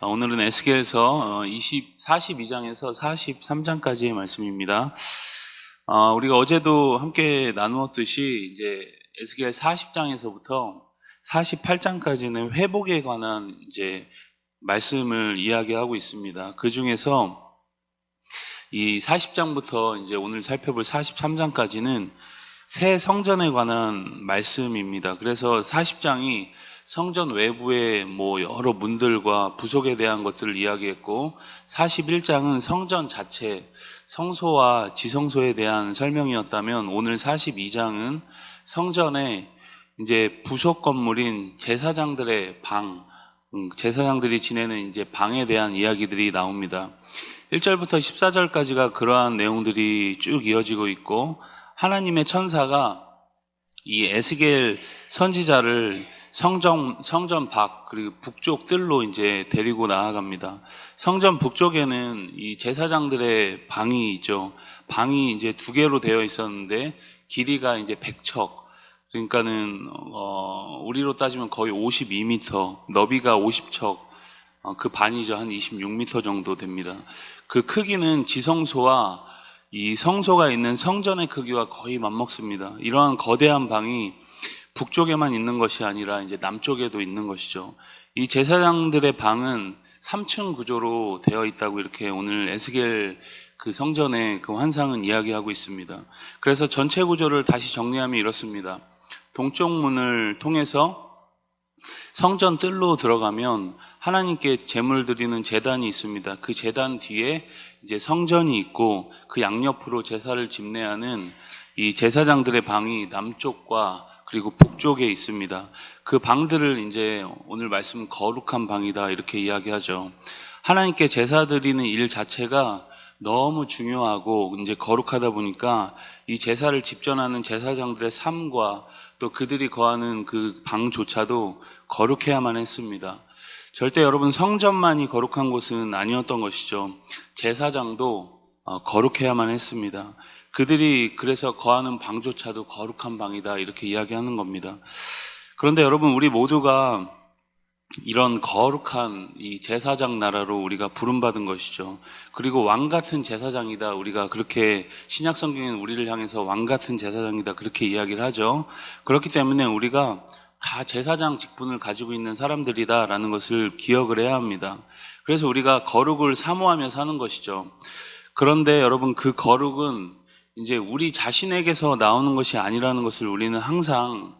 오늘은 에스겔서 42장에서 43장까지의 말씀입니다. 우리가 어제도 함께 나누었듯이 이제 에스겔 40장에서부터 48장까지는 회복에 관한 이제 말씀을 이야기하고 있습니다. 그 중에서 이 40장부터 이제 오늘 살펴볼 43장까지는 새 성전에 관한 말씀입니다. 그래서 40장이 성전 외부의 여러 문들과 부속에 대한 것들을 이야기했고, 41장은 성전 자체, 성소와 지성소에 대한 설명이었다면, 오늘 42장은 성전의 이제 부속 건물인 제사장들의 방, 제사장들이 지내는 이제 방에 대한 이야기들이 나옵니다. 1절부터 14절까지가 그러한 내용들이 쭉 이어지고 있고, 하나님의 천사가 이 에스겔 선지자를 성전 밖 그리고 북쪽 뜰로 이제 데리고 나아갑니다. 성전 북쪽에는 이 제사장들의 방이 있죠. 방이 이제 두 개로 되어 있었는데 길이가 이제 100척, 그러니까는 우리로 따지면 거의 52m, 너비가 50척, 그 반이죠. 한 26m 정도 됩니다. 그 크기는 지성소와 이 성소가 있는 성전의 크기와 거의 맞먹습니다. 이러한 거대한 방이 북쪽에만 있는 것이 아니라 이제 남쪽에도 있는 것이죠. 이 제사장들의 방은 3층 구조로 되어 있다고 이렇게 오늘 에스겔 그 성전의 그 환상은 이야기하고 있습니다. 그래서 전체 구조를 다시 정리하면 이렇습니다. 동쪽 문을 통해서 성전 뜰로 들어가면 하나님께 제물 드리는 제단이 있습니다. 그 제단 뒤에 이제 성전이 있고, 그 양옆으로 제사를 집례하는 이 제사장들의 방이 남쪽과 그리고 북쪽에 있습니다. 그 방들을 이제 오늘 말씀 거룩한 방이다 이렇게 이야기하죠. 하나님께 제사 드리는 일 자체가 너무 중요하고 이제 거룩하다 보니까 이 제사를 집전하는 제사장들의 삶과 또 그들이 거하는 그 방조차도 거룩해야만 했습니다. 절대 여러분 성전만이 거룩한 곳은 아니었던 것이죠. 제사장도 거룩해야만 했습니다. 그들이 그래서 거하는 방조차도 거룩한 방이다 이렇게 이야기하는 겁니다. 그런데 여러분, 우리 모두가 이런 거룩한 이 제사장 나라로 우리가 부름받은 것이죠. 그리고 왕 같은 제사장이다, 우리가 그렇게 신약 성경에는 우리를 향해서 왕 같은 제사장이다 그렇게 이야기를 하죠. 그렇기 때문에 우리가 다 제사장 직분을 가지고 있는 사람들이다라는 것을 기억을 해야 합니다. 그래서 우리가 거룩을 사모하며 사는 것이죠. 그런데 여러분, 그 거룩은 이제 우리 자신에게서 나오는 것이 아니라는 것을 우리는 항상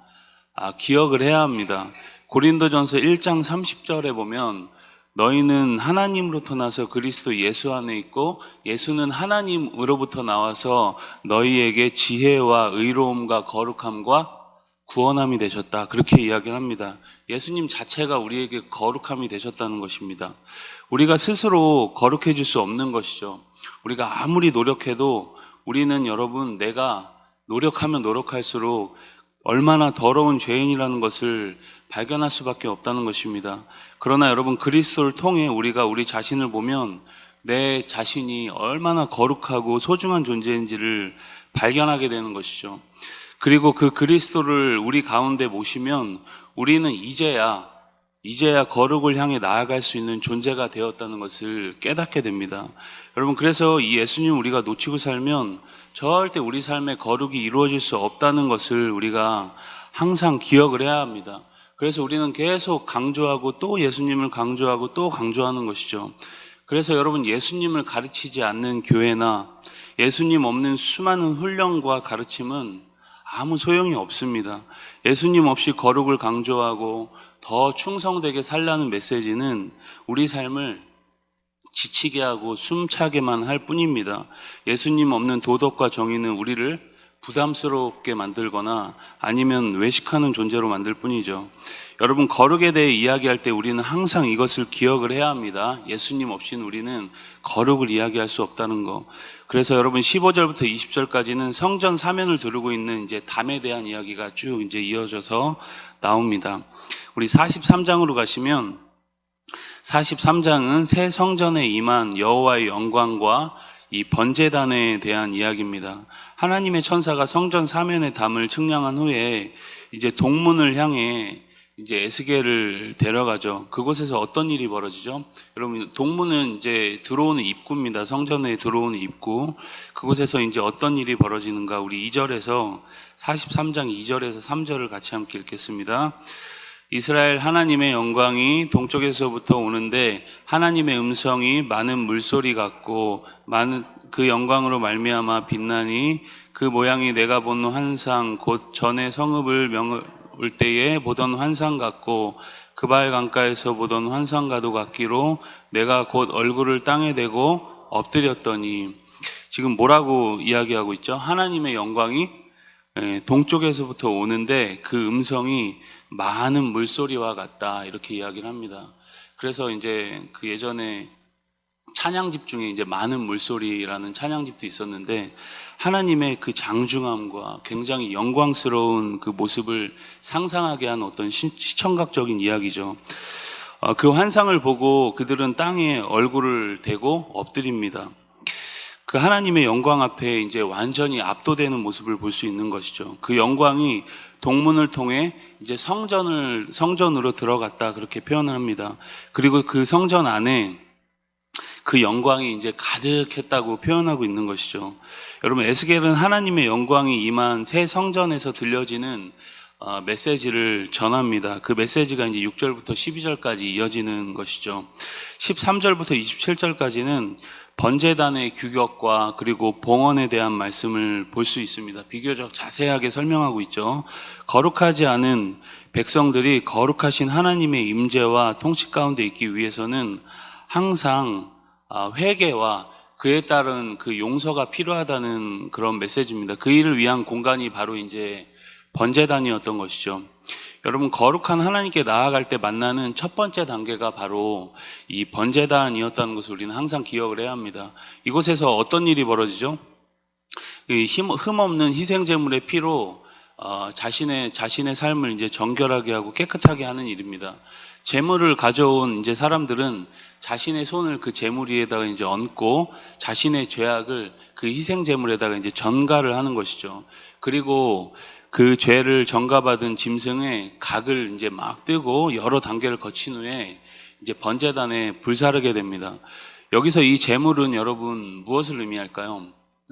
기억을 해야 합니다. 고린도전서 1장 30절에 보면 너희는 하나님으로부터 나서 그리스도 예수 안에 있고 예수는 하나님으로부터 나와서 너희에게 지혜와 의로움과 거룩함과 구원함이 되셨다 그렇게 이야기를 합니다. 예수님 자체가 우리에게 거룩함이 되셨다는 것입니다. 우리가 스스로 거룩해질 수 없는 것이죠. 우리가 아무리 노력해도 우리는 여러분, 내가 노력하면 노력할수록 얼마나 더러운 죄인이라는 것을 발견할 수밖에 없다는 것입니다. 그러나 여러분, 그리스도를 통해 우리가 우리 자신을 보면 내 자신이 얼마나 거룩하고 소중한 존재인지를 발견하게 되는 것이죠. 그리고 그 그리스도를 우리 가운데 모시면 우리는 이제야 거룩을 향해 나아갈 수 있는 존재가 되었다는 것을 깨닫게 됩니다. 여러분, 그래서 이 예수님 우리가 놓치고 살면 절대 우리 삶에 거룩이 이루어질 수 없다는 것을 우리가 항상 기억을 해야 합니다. 그래서 우리는 계속 강조하고 또 예수님을 강조하고 또 강조하는 것이죠. 그래서 여러분, 예수님을 가르치지 않는 교회나 예수님 없는 수많은 훈련과 가르침은 아무 소용이 없습니다. 예수님 없이 거룩을 강조하고 더 충성되게 살라는 메시지는 우리 삶을 지치게 하고 숨차게만 할 뿐입니다. 예수님 없는 도덕과 정의는 우리를 부담스럽게 만들거나 아니면 외식하는 존재로 만들 뿐이죠. 여러분, 거룩에 대해 이야기할 때 우리는 항상 이것을 기억을 해야 합니다. 예수님 없이는 우리는 거룩을 이야기할 수 없다는 거. 그래서 여러분, 15절부터 20절까지는 성전 사면을 두르고 있는 이제 담에 대한 이야기가 쭉 이제 이어져서 나옵니다. 우리 43장으로 가시면 43장은 새 성전에 임한 여호와의 영광과 이 번제단에 대한 이야기입니다. 하나님의 천사가 성전 사면의 담을 측량한 후에 이제 동문을 향해 이제 에스겔을 데려가죠. 그곳에서 어떤 일이 벌어지죠? 여러분, 동문은 이제 들어오는 입구입니다. 성전에 들어오는 입구. 그곳에서 이제 어떤 일이 벌어지는가? 우리 2절에서 43장 2절에서 3절을 같이 함께 읽겠습니다. 이스라엘 하나님의 영광이 동쪽에서부터 오는데 하나님의 음성이 많은 물소리 같고 많은 그 영광으로 말미암아 빛나니 그 모양이 내가 본 환상 곧 전에 성읍을 올 때에 보던 환상 같고 그발 강가에서 보던 환상과도 같기로 내가 곧 얼굴을 땅에 대고 엎드렸더니, 지금 뭐라고 이야기하고 있죠? 하나님의 영광이 동쪽에서부터 오는데 그 음성이 많은 물소리와 같다, 이렇게 이야기를 합니다. 그래서 이제 그 예전에 찬양집 중에 이제 많은 물소리라는 찬양집도 있었는데, 하나님의 그 장중함과 굉장히 영광스러운 그 모습을 상상하게 한 어떤 시청각적인 이야기죠. 그 환상을 보고 그들은 땅에 얼굴을 대고 엎드립니다. 그 하나님의 영광 앞에 이제 완전히 압도되는 모습을 볼 수 있는 것이죠. 그 영광이 동문을 통해 이제 성전으로 들어갔다, 그렇게 표현을 합니다. 그리고 그 성전 안에 그 영광이 이제 가득했다고 표현하고 있는 것이죠. 여러분, 에스겔은 하나님의 영광이 임한 새 성전에서 들려지는 메시지를 전합니다. 그 메시지가 이제 6절부터 12절까지 이어지는 것이죠. 13절부터 27절까지는 번제단의 규격과 그리고 봉헌에 대한 말씀을 볼 수 있습니다. 비교적 자세하게 설명하고 있죠. 거룩하지 않은 백성들이 거룩하신 하나님의 임재와 통치 가운데 있기 위해서는 항상 회개와 그에 따른 그 용서가 필요하다는 그런 메시지입니다. 그 일을 위한 공간이 바로 이제 번제단이었던 것이죠. 여러분, 거룩한 하나님께 나아갈 때 만나는 첫 번째 단계가 바로 이 번제단이었다는 것을 우리는 항상 기억을 해야 합니다. 이곳에서 어떤 일이 벌어지죠? 흠없는 희생제물의 피로 자신의 삶을 이제 정결하게 하고 깨끗하게 하는 일입니다. 제물을 가져온 이제 사람들은 자신의 손을 그 제물 위에다가 이제 얹고 자신의 죄악을 그 희생제물에다가 이제 전가를 하는 것이죠. 그리고 그 죄를 전가받은 짐승의 각을 이제 막 뜨고 여러 단계를 거친 후에 이제 번제단에 불사르게 됩니다. 여기서 이 제물은 여러분 무엇을 의미할까요?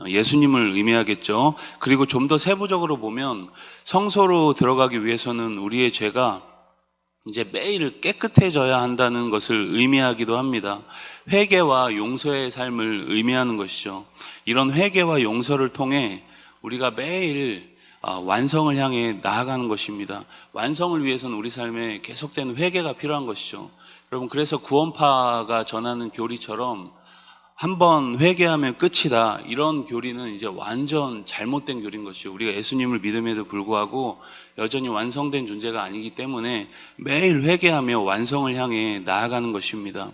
예수님을 의미하겠죠. 그리고 좀 더 세부적으로 보면 성소로 들어가기 위해서는 우리의 죄가 이제 매일 깨끗해져야 한다는 것을 의미하기도 합니다. 회개와 용서의 삶을 의미하는 것이죠. 이런 회개와 용서를 통해 우리가 매일 완성을 향해 나아가는 것입니다. 완성을 위해서는 우리 삶에 계속되는 회개가 필요한 것이죠. 여러분, 그래서 구원파가 전하는 교리처럼 한번 회개하면 끝이다, 이런 교리는 이제 완전 잘못된 교리인 것이죠. 우리가 예수님을 믿음에도 불구하고 여전히 완성된 존재가 아니기 때문에 매일 회개하며 완성을 향해 나아가는 것입니다.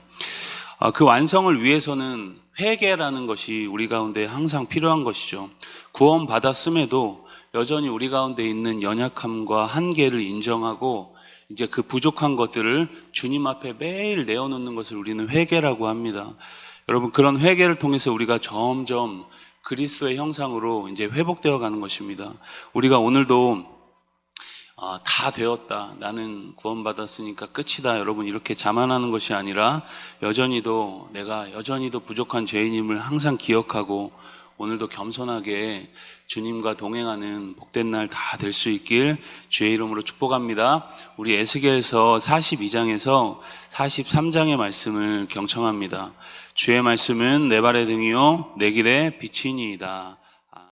그 완성을 위해서는 회개라는 것이 우리 가운데 항상 필요한 것이죠. 구원받았음에도 여전히 우리 가운데 있는 연약함과 한계를 인정하고 이제 그 부족한 것들을 주님 앞에 매일 내어놓는 것을 우리는 회개라고 합니다. 여러분, 그런 회개를 통해서 우리가 점점 그리스도의 형상으로 이제 회복되어 가는 것입니다. 우리가 오늘도 다 되었다, 나는 구원받았으니까 끝이다, 여러분 이렇게 자만하는 것이 아니라 내가 여전히도 부족한 죄인임을 항상 기억하고 오늘도 겸손하게 주님과 동행하는 복된 날 다 될 수 있길 주의 이름으로 축복합니다. 우리 에스겔서 42장에서 43장의 말씀을 경청합니다. 주의 말씀은 내 발의 등이요 내 길의 빛이니이다.